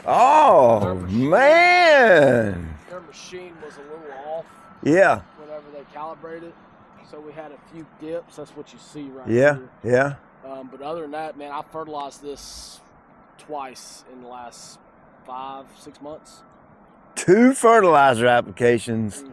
Oh, man. Their machine was a little off. Yeah. Whenever they calibrated. So we had a few dips. That's what you see right here. Yeah. But other than that, man, I fertilized this twice in the last 5-6 months. 2 fertilizer applications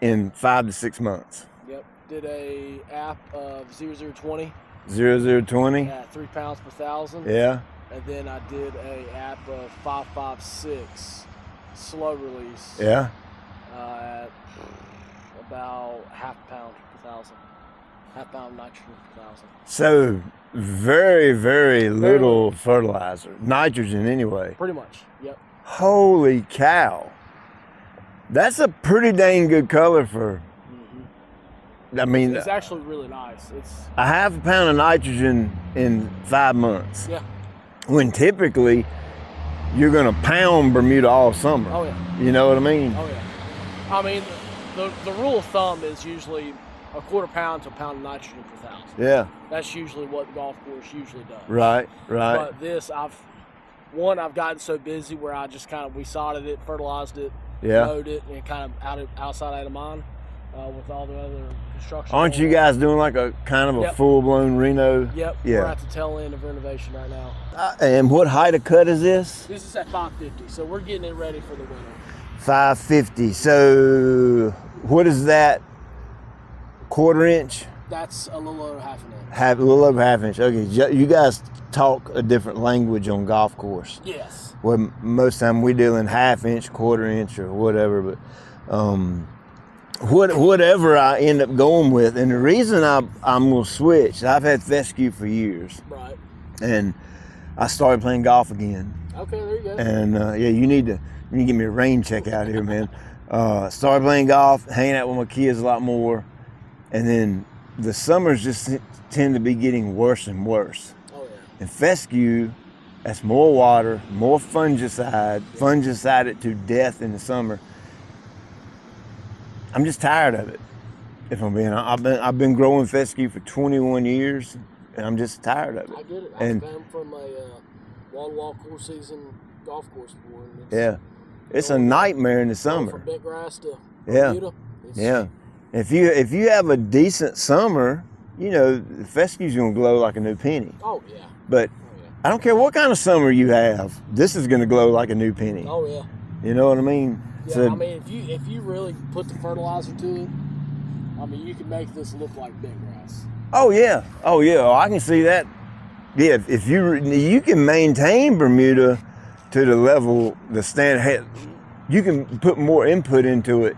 in 5 to 6 months. Yep. Did a app of 0020. 0020. Yeah, 3 pounds per thousand. Yeah. And then I did a app of 556 slow release. Yeah. At about half pound per thousand. Half pound nitrogen per thousand. So very, very little fertilizer. Nitrogen anyway. Pretty much, yep. Holy cow. That's a pretty dang good color for, I mean. It's actually really nice. It's a half a pound of nitrogen in 5 months. Yeah. When typically you're gonna pound Bermuda all summer. Oh yeah. You know what I mean? Oh yeah. I mean, the rule of thumb is usually a quarter pound to a pound of nitrogen per thousand. Yeah. That's usually what the golf course usually does. Right, right. But this, I've gotten so busy where I just we sodded it, fertilized it, mowed it, and kind of outside out of mind with all the other construction. Aren't you guys doing like a kind of a full-blown Reno? Yep. Yeah. We're at the tail end of renovation right now. And what height of cut is this? This is at 550, so we're getting it ready for the winter. 550. So what is that? 1/4 inch? That's a little over half an inch. A little over half inch. Okay, you guys talk a different language on golf course. Yes. Well, most of the time we deal in half inch, 1/4 inch, or whatever. But whatever I end up going with, and the reason I'm gonna switch, I've had fescue for years. Right. And I started playing golf again. Okay, there you go. And yeah, you need to give me a rain check out here, man. Started playing golf, hanging out with my kids a lot more, and then the summers just tend to be getting worse and worse. Oh yeah. And fescue, that's more water, more fungicide it to death in the summer. I'm just tired of it. If I'm being honest, I've been growing fescue for 21 years, and I'm just tired of it. I get it. I've come from a wall-to-wall course season golf course before. Yeah, it's a nightmare in the summer. From bent grass to Bermuda. Yeah. If you have a decent summer, you know, the fescue's gonna glow like a new penny. Oh yeah. But I don't care what kind of summer you have, this is gonna glow like a new penny. Oh yeah. You know what I mean? Yeah, so, I mean, if you really put the fertilizer to it, I mean, you can make this look like bent grass. Oh yeah. Oh, I can see that. Yeah, if you can maintain Bermuda to the level the standard, you can put more input into it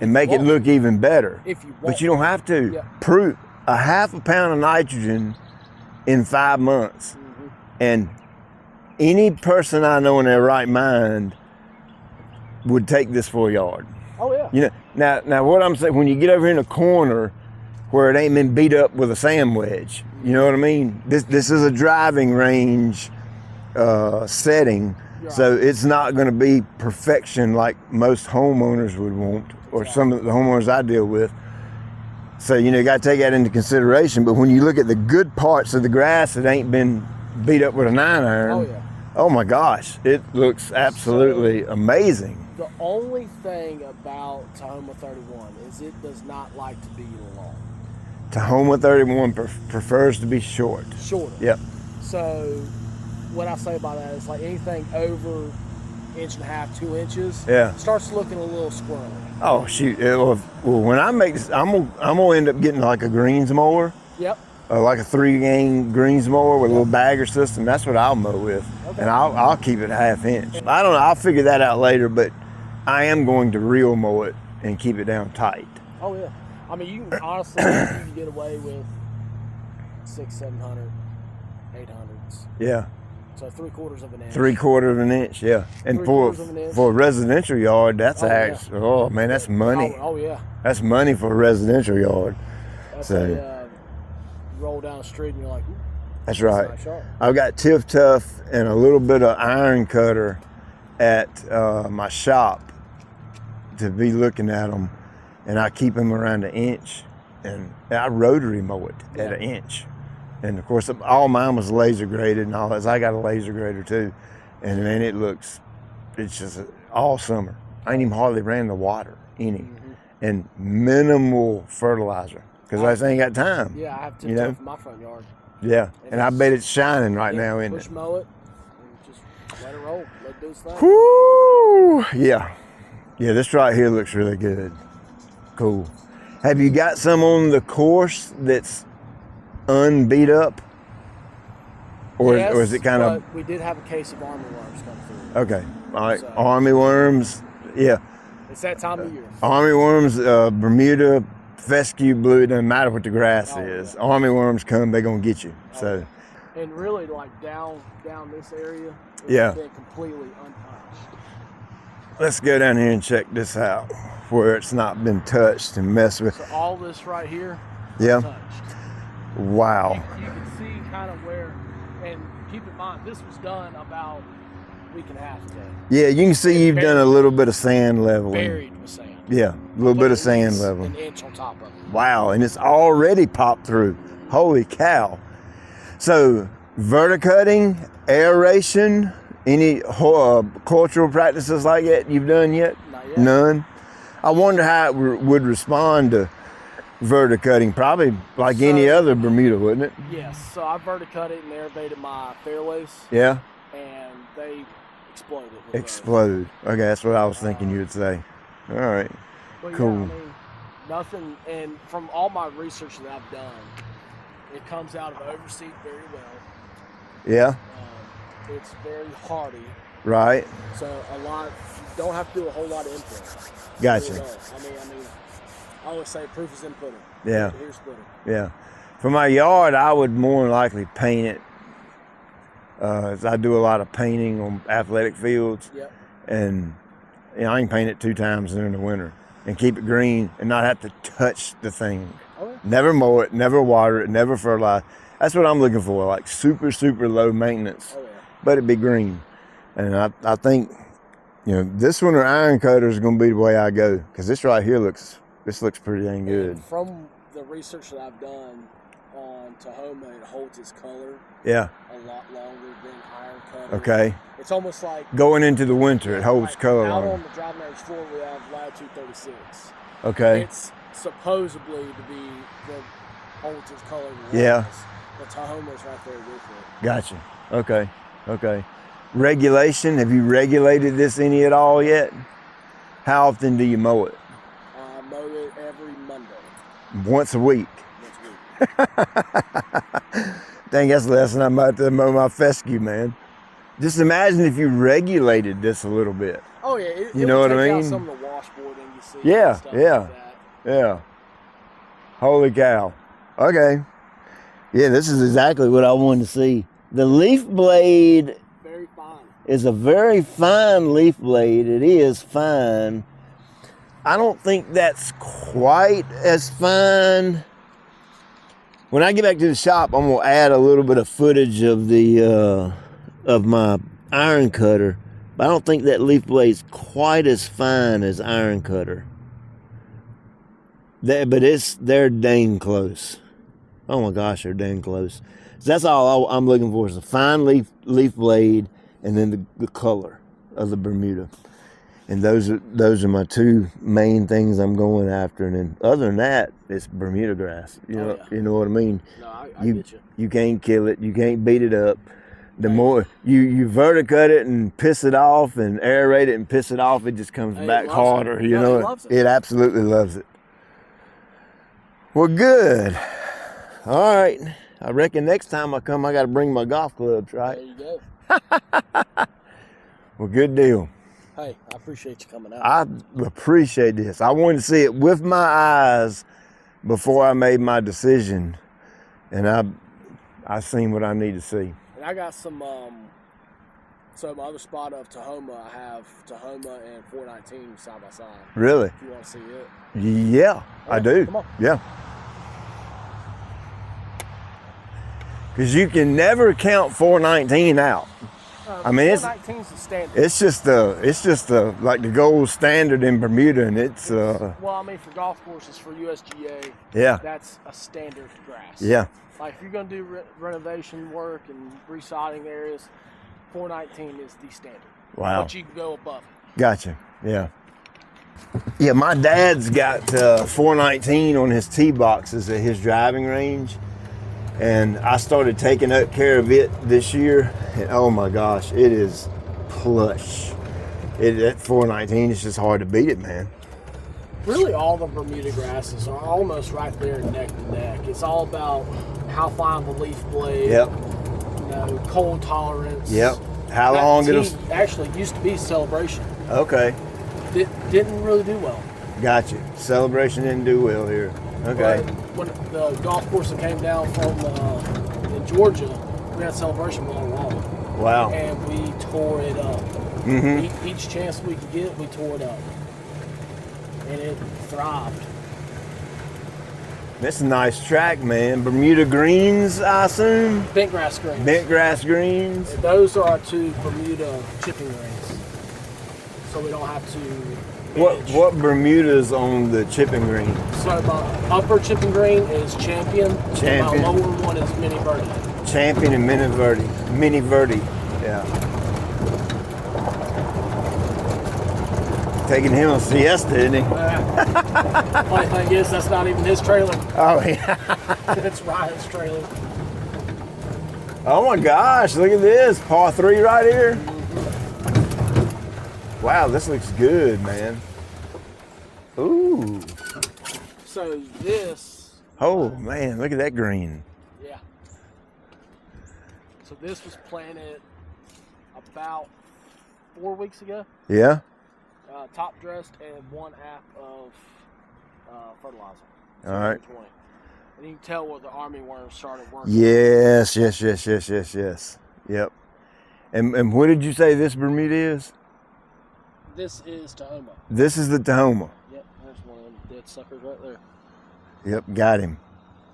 and make it look even better. If you want. But you don't have to. Yeah. Prove a half a pound of nitrogen in 5 months. And any person I know in their right mind would take this for a yard. Oh yeah. You know, now what I'm saying, when you get over in a corner where it ain't been beat up with a sand wedge, you know what I mean? This is a driving range setting, so it's not going to be perfection like most homeowners would want, or some of the homeowners I deal with. So you got to take that into consideration. But when you look at the good parts of the grass that ain't been beat up with a 9-iron, oh my gosh, it looks absolutely amazing. The only thing about Tahoma 31 is it does not like to be long. Tahoma 31 prefers to be short. Shorter. Yep. So what I say by that is like anything over 1.5, 2 inches, starts looking a little squirrely. Oh shoot! Well, when I make this, I'm gonna end up getting like a greens mower. Yep. Like a 3-gang greens mower with a little bagger system. That's what I'll mow with, and I'll keep it 1/2 inch. I don't know. I'll figure that out later, but I am going to reel mow it and keep it down tight. Oh yeah. I mean, you can honestly you can get away with 600, 700, 800s. Yeah. So 3/4 of an inch. 3/4 of an inch, yeah. And for a residential yard, that's actually, oh man, that's money. Oh yeah. That's money for a residential yard. That's so roll down the street and you're like, ooh, that's right. I've got Tiff Tuff and a little bit of IronCutter at my shop to be looking at them, and I keep them around 1 inch, and I rotary mow it at 1 inch. And of course, all mine was laser graded and all that. I got a laser grader too, and man, it looks it's just all summer. I ain't even hardly ran the water any, and minimal fertilizer because I just ain't got time. Yeah, I have to in my front yard. Yeah, and I bet it's shining right now, isn't it? Push mow it, and just let it roll. Let it do its thing. Whoo! Yeah, this right here looks really good. Cool. Have you got some on the course that's unbeat up? Or is it kind of... we did have a case of army worms come through. Okay, all right. So, army worms, yeah. It's that time of year. Army worms, Bermuda, fescue blue, it doesn't matter what the grass is. Yeah. Army worms come, they're going to get you. So. And really, like down this area, it's been completely untouched. Let's go down here and check this out, where it's not been touched and messed with. So all this right here, touched. Wow. You can see kind of where, and keep in mind, this was done about a week and a half ago. Yeah, you can see you've done a little bit of sand leveling. Buried with sand. Yeah, a little bit of sand leveling. An inch on top of it. Wow, and it's already popped through. Holy cow. So, verticutting, aeration, any cultural practices like that you've done yet? Not yet. None? I wonder how it would respond to verticutting. Probably like any other Bermuda, wouldn't it? Yes. So I verticutted and aerated my fairways. Yeah. And they exploded. Explode. Okay, that's what I was thinking you would say. All right. Cool. Yeah, I mean, nothing. And from all my research that I've done, it comes out of overseed very well. Yeah. It's very hardy. Right. So you don't have to do a whole lot of input. Gotcha. Really I mean, I always say proof is in pudding. Yeah. Here's pudding. Yeah. For my yard, I would more likely paint it. I do a lot of painting on athletic fields. Yep. And I can paint it 2 times during the winter and keep it green and not have to touch the thing. Oh, yeah. Never mow it, never water it, never fertilize. That's what I'm looking for, like super, super low maintenance. Oh, yeah. But it be green. And I think, this one or IronCutter is going to be the way I go, because this right here looks pretty dang good. And from the research that I've done on Tahoma, it holds its color a lot longer than IronCutter. Okay. It's almost like going into the winter, it holds color out longer. on the driving range floor, we have latitude 36. Okay. It's supposedly to be the holds its color. Yeah. The Tahoma's right there with it. Gotcha. Okay. Regulation, have you regulated this any at all yet? How often do you mow it? I mow it every Monday. Once a week? Once a week. Dang, that's less than I'm about to mow my fescue, man. Just imagine if you regulated this a little bit. Oh, yeah. You know what I mean? Out some of the washboarding you see. Yeah. Like that. Yeah. Holy cow. Okay. Yeah, this is exactly what I wanted to see. The leaf blade very fine. Is a very fine leaf blade. It is fine. I don't think that's quite as fine. When I get back to the shop, I'm gonna add a little bit of footage of the of my IronCutter, but I don't think that leaf blade's quite as fine as IronCutter. But they're dang close. Oh my gosh, they're dang close. So that's all I'm looking for is a fine leaf blade, and then the color of the Bermuda. And those are my 2 main things I'm going after. And then other than that, it's Bermudagrass. You know what I mean? No, I get you. You can't kill it. You can't beat it up. The more you verticut it and piss it off and aerate it and piss it off, it just comes back harder. It absolutely loves it. Well, good. All right. I reckon next time I come, I got to bring my golf clubs, right? There you go. Well, good deal. Hey, I appreciate you coming out. I appreciate this. I wanted to see it with my eyes before I made my decision, and I seen what I need to see. And I got some. So my other spot of Tahoma, I have Tahoma and 419 side by side. Really? If you want to see it. Yeah, I do. Come on. Yeah. Because you can never count 419 out. I mean, 419 is the standard. It's just like the gold standard in Bermuda, and it's. Well, I mean, for golf courses, for USGA, yeah, that's a standard grass. Yeah. Like if you're going to do renovation work and resodding areas, 419 is the standard. Wow. but you can go above it. Gotcha. Yeah. Yeah, my dad's got 419 on his tee boxes at his driving range, and I started taking up care of it this year, and oh my gosh, it is plush. At 419, it's just hard to beat it, man. Really, all the Bermuda grasses are almost right there neck to neck. It's all about how fine the leaf blade, Yep. you know, cold tolerance. Yep. How long it'll... Actually used to be Celebration. Okay. Didn't really do well. Gotcha. Celebration didn't do well here. Okay. But when the golf course that came down from in Georgia, we had Celebration all along. Wow. And we tore it up. Mm-hmm. Each chance we could get, we tore it up. And it thrived. That's a nice track, man. Bermuda greens, I assume? Bentgrass greens. Bentgrass greens. And those are our two Bermuda chipping greens. So we don't have to manage. What Bermuda's on the chipping green? So my upper chipping green is Champion. Champion. And my lower one is Mini Verde. Champion and Mini Verde. Mini Verde. Yeah. Taking him a siesta, isn't he? Funny thing is, that's not even his trailer. Oh, yeah. It's Ryan's trailer. Oh my gosh, look at this. Par 3 right here. Wow, this looks good, man. Ooh. So this... Oh, man, look at that green. Yeah. So this was planted about 4 weeks ago. Yeah? Top dressed and 1 app of fertilizer. All right. And you can tell where the army worms started working. Yes. Yep. And what did you say this Bermuda is? This is Tahoma. This is the Tahoma. Yep, there's one of them dead suckers right there. Yep, got him.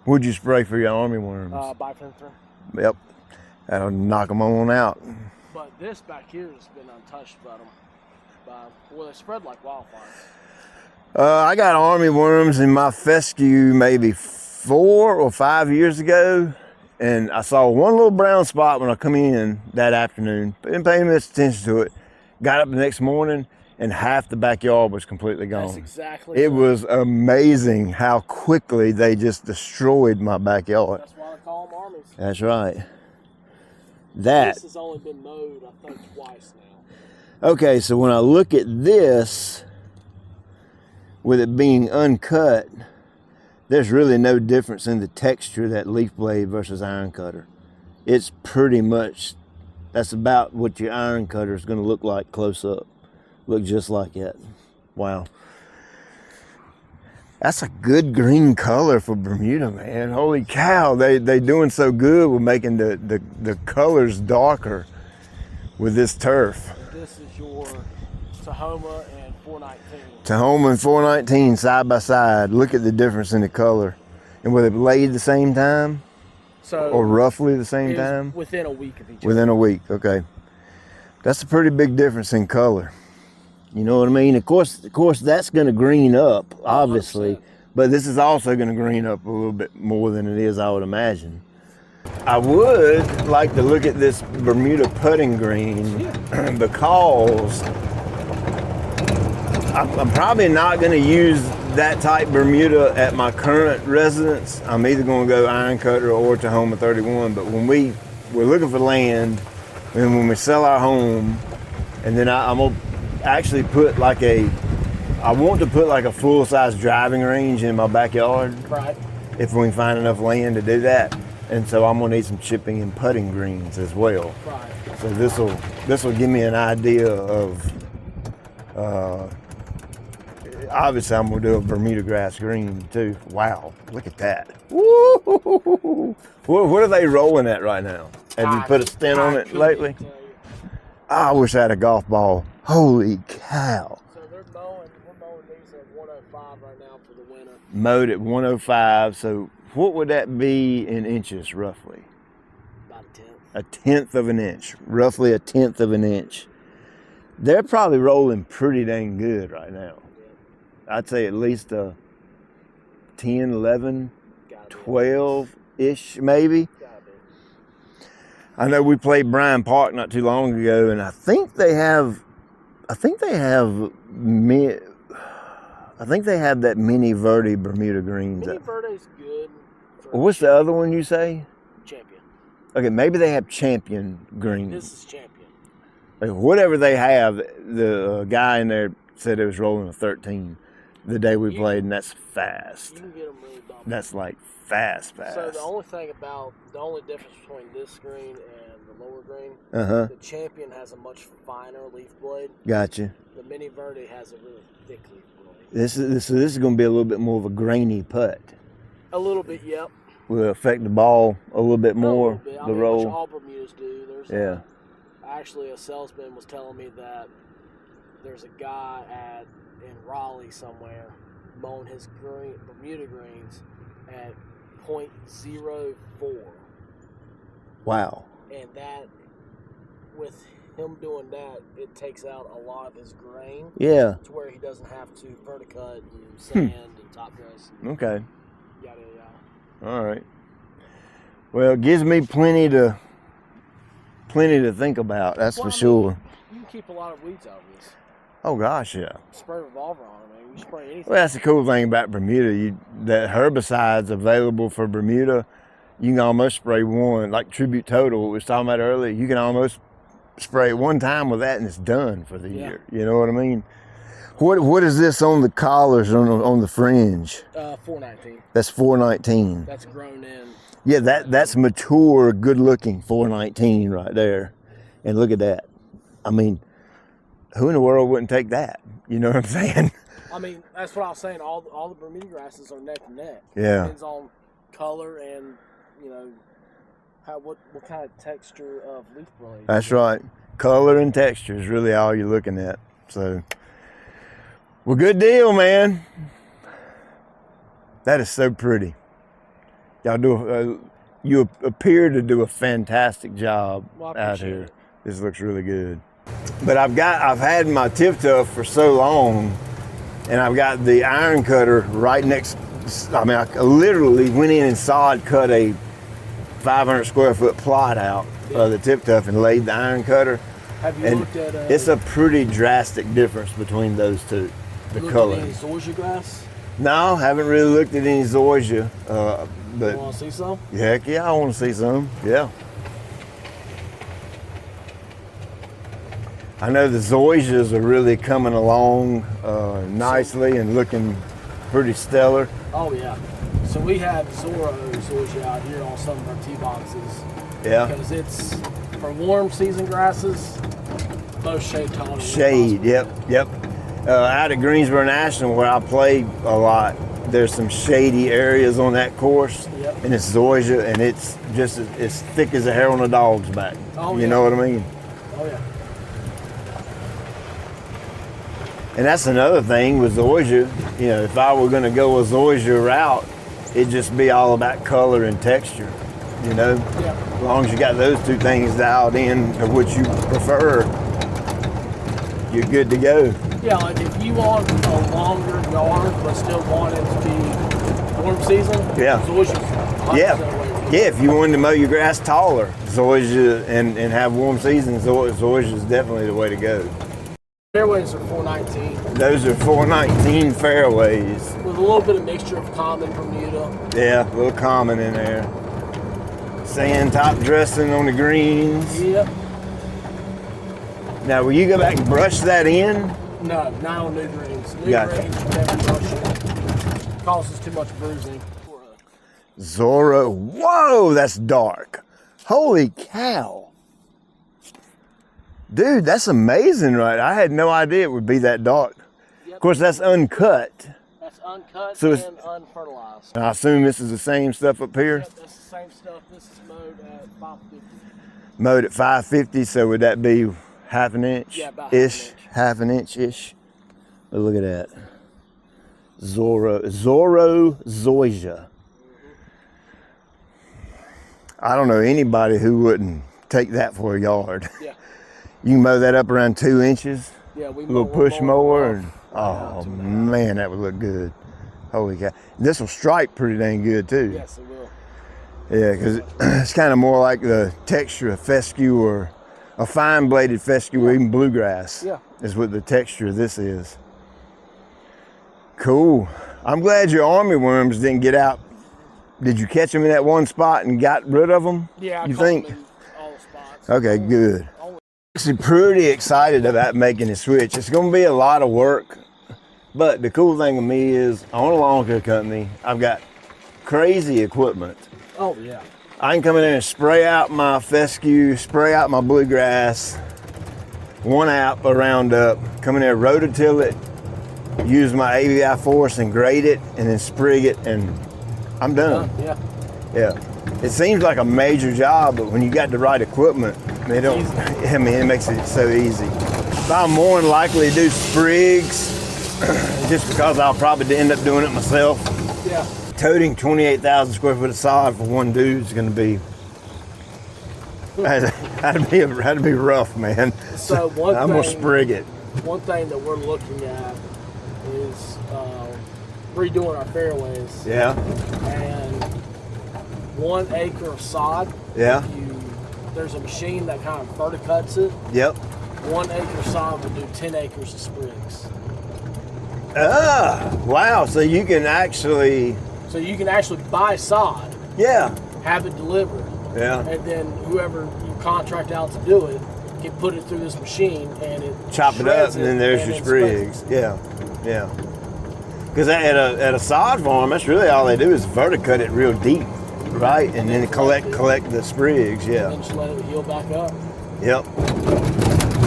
What'd you spray for your army worms? Bifenthrin. Yep. That'll knock them on out. But this back here has been untouched by them. Well, they spread like wildfire. I got army worms in my fescue maybe 4 or 5 years ago, and I saw one little brown spot when I come in that afternoon. Didn't pay much attention to it. Got up the next morning, and half the backyard was completely gone. That's exactly it. Was amazing how quickly they just destroyed my backyard. That's why they call them armies. That's right. That. This has only been mowed, I think, twice now. Okay, so when I look at this, with it being uncut, there's really no difference in the texture of that leaf blade versus iron cutter. It's pretty much, that's about what your iron cutter is going to look like close up. Look just like that. Wow. That's a good green color for Bermuda, man. Holy cow, they doing so good with making the colors darker with this turf. This is your Tahoma and 419. Tahoma and 419 side by side. Look at the difference in the color. And were they laid the same time? Or roughly the same time? Within a week of each other. Within a week, okay. That's a pretty big difference in color. You know what I mean? Of course, that's going to green up, obviously. 100%. But this is also going to green up a little bit more than it is, I would imagine. I would like to look at this Bermuda putting green because I'm probably not going to use that type Bermuda at my current residence. I'm either going to go iron cutter or Tahoma 31. But when we're looking for land, and when we sell our home, and then I'm going to actually put I want to put like a full-size driving range in my backyard. Right. If we can find enough land to do that. And so I'm gonna need some chipping and putting greens as well. Right. So this will give me an idea of. Obviously, I'm gonna do a Bermuda grass green too. Wow, look at that! Woo! What are they rolling at right now? Have you put a stint on it lately? I wish I had a golf ball. Holy cow! So we're mowing these at 105 right now for the winter. Mowed at 105. So. What would that be in inches, roughly? About a tenth of an inch. Roughly a tenth of an inch. They're probably rolling pretty dang good right now. Yeah. I'd say at least a 10, 11, 12-ish maybe. I know we played Bryan Park not too long ago, and I think they have that Mini Verde Bermuda greens. Mini Verde's good. What's the other one you say? Champion. Okay, maybe they have Champion greens. This is Champion. Like, whatever they have, the guy in there said it was rolling a 13 the day we played, and that's fast. You can get them really bumpy. That's like fast. So the only difference between this green and the lower green, the Champion has a much finer leaf blade. Gotcha. The Mini Verde has a really thick leaf blade. This is going to be a little bit more of a grainy putt. A little bit, yep. Will affect the ball a little bit more. The roll. Which all Bermudas do. Actually, a salesman was telling me that there's a guy in Raleigh somewhere mowing his Bermuda greens at .04. Wow. And that, with him doing that, it takes out a lot of his grain. Yeah. To where he doesn't have to verticut and sand and top dress. Okay. Yada yada. All right. Well, it gives me plenty to think about. That's for sure. You can keep a lot of weeds out of this. Oh gosh, yeah. Spray Revolver on it, man. You spray anything. Well, that's the cool thing about Bermuda. That herbicides available for Bermuda, you can almost spray one. Like Tribute Total we was talking about earlier, you can almost spray one time with that and it's done for the year. You know what I mean? What is this on the collars on the fringe? 419. That's 419. That's grown in. Yeah, that's mature, good looking 419 right there. And look at that. I mean, who in the world wouldn't take that? You know what I'm saying? I mean, that's what I was saying. All the Bermuda grasses are neck and neck. Yeah. Depends on color and, you know, what kind of texture of leaf blade. That's right. Color and texture is really all you're looking at. So, well, good deal, man. That is so pretty. Y'all you appear to do a fantastic job out here. This looks really good. But I've had my Tip Tuff for so long, and I've got the IronCutter right next. I mean, I literally went in and sod cut a 500 square foot plot out of the Tip Tuff and laid the IronCutter. Have you looked at? It's a pretty drastic difference between those two. The color. Any Zoysia grass? No, haven't really looked at any Zoysia. But you want to see some? Heck yeah, I want to see some. Yeah. I know the Zoysias are really coming along nicely and looking pretty stellar. Oh yeah. So we have Zoysia out here on some of our tee boxes. Yeah. Because it's for warm season grasses, most shade tolerant. Shade. Yep. Out at Greensboro National, where I play a lot, there's some shady areas on that course, and it's Zoysia, and it's just as thick as the hair on a dog's back. Oh, you know what I mean? Oh yeah. And that's another thing with Zoysia. You know, if I were going to go a Zoysia route, it'd just be all about color and texture. You know, as long as you got those two things dialed in of what you prefer, you're good to go. Yeah, like if you want a longer yard but still want it to be warm season, Zoysia's 100% yeah. If you wanted to mow your grass taller, Zoysia and have warm seasons, Zoysia is definitely the way to go. Fairways are 419. Those are 419 fairways. With a little bit of mixture of common Bermuda. Yeah, a little common in there. Sand top dressing on the greens. Yep. Now, will you go back and brush that in? No, not on new greens. New greens, you never brush it. Causes too much bruising. Zorro. Whoa, that's dark. Holy cow. Dude, that's amazing, right? I had no idea it would be that dark. Yep. Of course, that's uncut. That's uncut so and unfertilized. I assume this is the same stuff up here? Yep, that's the same stuff. This is mowed at 550. Mowed at 550, so would that be half an inch? Yeah, about ish, half an inch-ish. But look at that. Toro Zoysia. I don't know anybody who wouldn't take that for a yard. Yeah. You can mow that up around 2 inches. Yeah, we a little push mower. And, oh man, that would look good. Holy cow! This will stripe pretty dang good too. Yes, it will. Yeah, because it's kind of more like the texture of fescue or a fine bladed fescue or even bluegrass. Yeah. Is what the texture of this is. Cool. I'm glad your army worms didn't get out. Did you catch them in that one spot and got rid of them? Yeah, you think? Them in all spots. Okay, good. Actually, pretty excited about making the switch. It's going to be a lot of work, but the cool thing with me is I own a lawn care company. I've got crazy equipment. Oh yeah. I can come in there and spray out my fescue, spray out my bluegrass, one app, a Roundup, come in there, rototill it, use my AVI force and grade it, and then sprig it, and I'm done. Yeah. Yeah. It seems like a major job, but when you got the right equipment, they don't. I mean, it makes it so easy. I'm more than likely to do sprigs, just because I'll probably end up doing it myself. Yeah. Toting 28,000 square foot of sod for one dude is going to be. That'd be rough, man. So I'm gonna sprig it. One thing that we're looking at is redoing our fairways. Yeah. And 1 acre of sod. Yeah. There's a machine that kind of verticuts it. Yep. 1 acre of sod will do 10 acres of sprigs. Wow. So you can actually. So you can actually buy sod. Yeah. Have it delivered. Yeah. And then whoever you contract out to do it can put it through this machine and it chop it up, and then there's your sprigs. Yeah. Yeah. Because at a sod farm, that's really all they do is verticut it real deep, right? And then collect the sprigs. Yeah. And then just let it heal back up. Yep.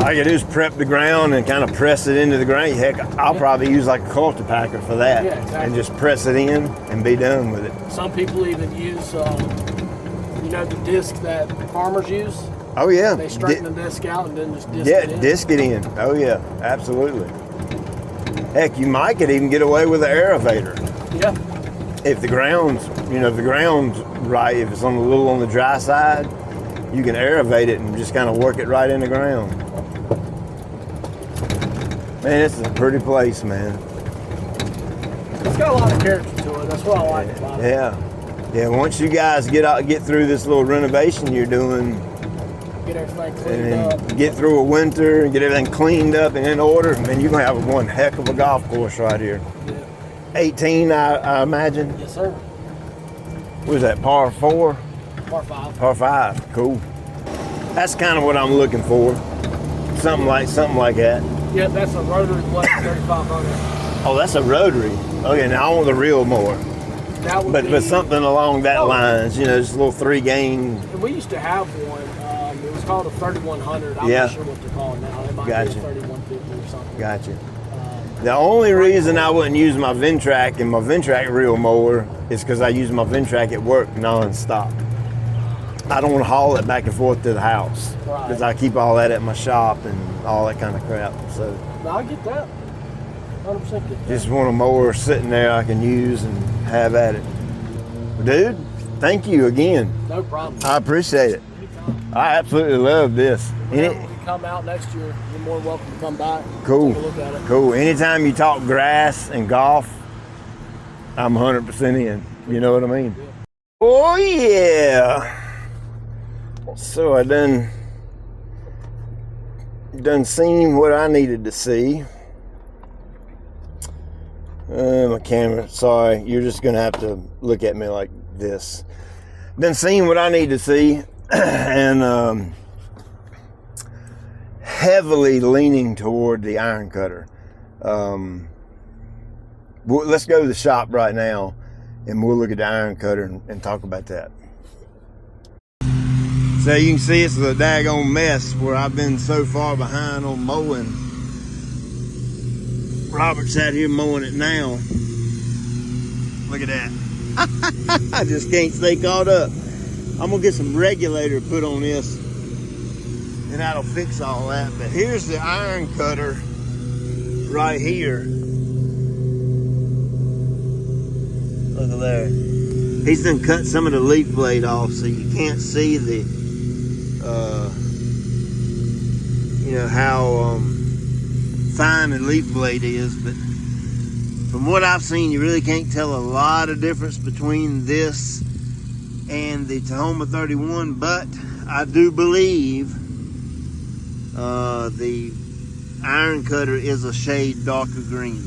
All you do is prep the ground and kind of press it into the ground. Heck, I'll probably use like a cultipacker for that. Yeah, exactly. And just press it in and be done with it. Some people even use, the disc that farmers use. Oh yeah. They straighten the disc out and then just disc it in. Yeah, disc it in. Oh yeah, absolutely. Heck, you might could even get away with an aerator. Yeah. If the ground's right, if it's a little on the dry side, you can aerate it and just kind of work it right in the ground. Man, this is a pretty place, man. It's got a lot of character to it. That's what I like about it. Yeah. Yeah, once you guys get through this little renovation you're doing, get everything cleaned and up. then get through a winter and get everything cleaned up and in order, man, you're going to have one heck of a golf course right here. Yeah. 18, I imagine. Yes, sir. What is that, par 4? Par 5. Par 5, cool. That's kind of what I'm looking for. Something like that. Yeah, that's a rotary blade 3500. Oh, that's a rotary. Okay, now I want the real mower. That would But something along that lines, just a little 3-gain. We used to have one. It was called a 3100. I'm not sure what they're called now. They might be a 3150 or something. Gotcha. The only reason I wouldn't use my Ventrac and my Ventrac reel mower is because I use my Ventrac at work nonstop. I don't want to haul it back and forth to the house because I keep all that at my shop and all that kind of crap. So no, I get that. 100% get that. Just want a mower sitting there I can use and have at it. Dude, thank you again. No problem. I appreciate it. Anytime. I absolutely love this. When you come out next year, you're more than welcome to come by. Cool. Take a look at it. Cool. Anytime you talk grass and golf, I'm 100% in. You know what I mean? Yeah. Oh yeah. So I done seen what I needed to see. My camera, sorry, you're just gonna have to look at me like this. Done seen what I need to see, and heavily leaning toward the IronCutter. Let's go to the shop right now, and we'll look at the IronCutter and talk about that. So you can see it's a daggone mess where I've been so far behind on mowing. Robert's out here mowing it now. Look at that. I just can't stay caught up. I'm gonna get some regulator put on this and that'll fix all that. But here's the IronCutter right here. Look at there. He's done cut some of the leaf blade off so you can't see the how fine the leaf blade is, but from what I've seen, you really can't tell a lot of difference between this and the Tahoma 31, but I do believe the IronCutter is a shade darker green.